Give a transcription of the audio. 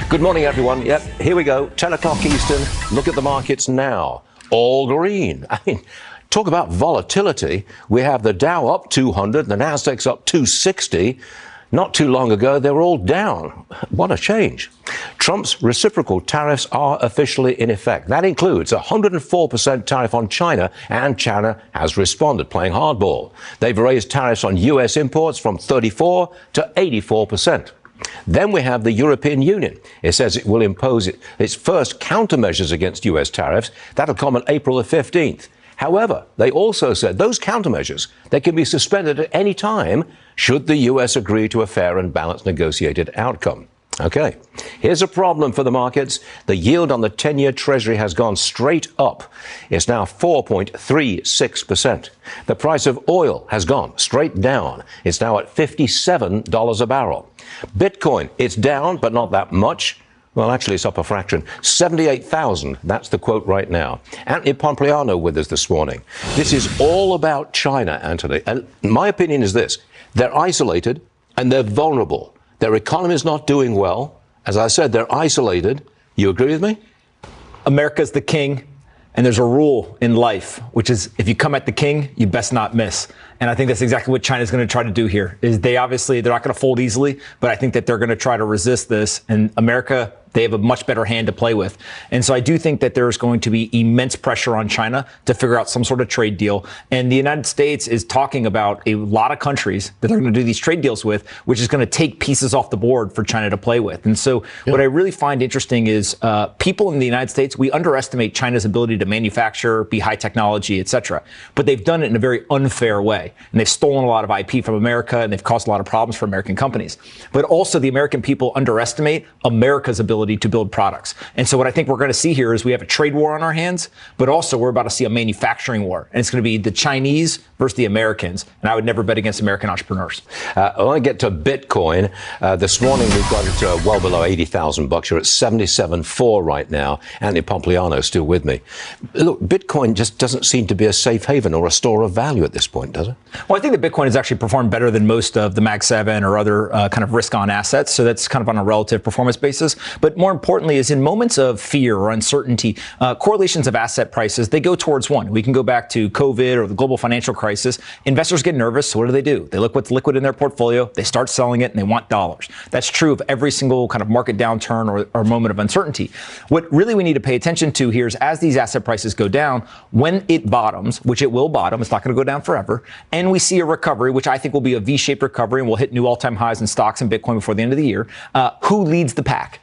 Good morning, everyone. Yep, here we go. 10 o'clock Eastern. Look at the markets now. All green. I mean, talk about volatility. We have the Dow up 200, the Nasdaq's up 260. Not too long ago, they were all down. What a change. Trump's reciprocal tariffs are officially in effect. That includes a 104% tariff on China, and China has responded, playing hardball. They've raised tariffs on U.S. imports from 34 to 84%. Then we have the European Union. It says it will impose its first countermeasures against U.S. tariffs. That'll come on April the 15th. However, they also said those countermeasures, they can be suspended at any time should the U.S. agree to a fair and balanced negotiated outcome. Okay, here's a problem for the markets. The yield on the 10-year Treasury has gone straight up. It's now 4.36%. The price of oil has gone straight down. It's now at $57 a barrel. Bitcoin, it's down, but not that much. Well, actually, it's up a fraction. 78,000. That's the quote right now. Anthony Pompliano with us this morning. This is all about China, Anthony. And my opinion is this. They're isolated and they're vulnerable. Their economy is not doing well. As I said, they're isolated. You agree with me? America's the king. And there's a rule in life, which is if you come at the king, you best not miss. And I think that's exactly what China's going to try to do here. Is they're not going to fold easily, but I think that they're going to try to resist this. And America, they have a much better hand to play with. And so I do think that there's going to be immense pressure on China to figure out some sort of trade deal. And the United States is talking about a lot of countries that they're going to do these trade deals with, which is going to take pieces off the board for China to play with. And so what I really find interesting is people in the United States, we underestimate China's ability to manufacture, be high technology, et cetera. But they've done it in a very unfair way. And they've stolen a lot of IP from America, and they've caused a lot of problems for American companies. But also the American people underestimate America's ability to build products. And so what I think we're going to see here is we have a trade war on our hands, but also we're about to see a manufacturing war. And it's going to be the Chinese versus the Americans. And I would never bet against American entrepreneurs. I want to get to Bitcoin. This morning, we've got it well below 80,000 bucks. You're at 77.4 right now. Anthony Pompliano is still with me. Look, Bitcoin just doesn't seem to be a safe haven or a store of value at this point, does it? Well, I think that Bitcoin has actually performed better than most of the Mag 7 or other kind of risk-on assets. So that's kind of on a relative performance basis. But more importantly is in moments of fear or uncertainty, correlations of asset prices, they go towards one. We can go back to COVID or the global financial crisis. Investors get nervous. So what do? They look what's liquid in their portfolio. They start selling it and they want dollars. That's true of every single kind of market downturn or moment of uncertainty. What really we need to pay attention to here is as these asset prices go down, when it bottoms, which it will bottom, it's not going to go down forever, and we see a recovery, which I think will be a V-shaped recovery, and we'll hit new all-time highs in stocks and Bitcoin before the end of the year. Who leads the pack?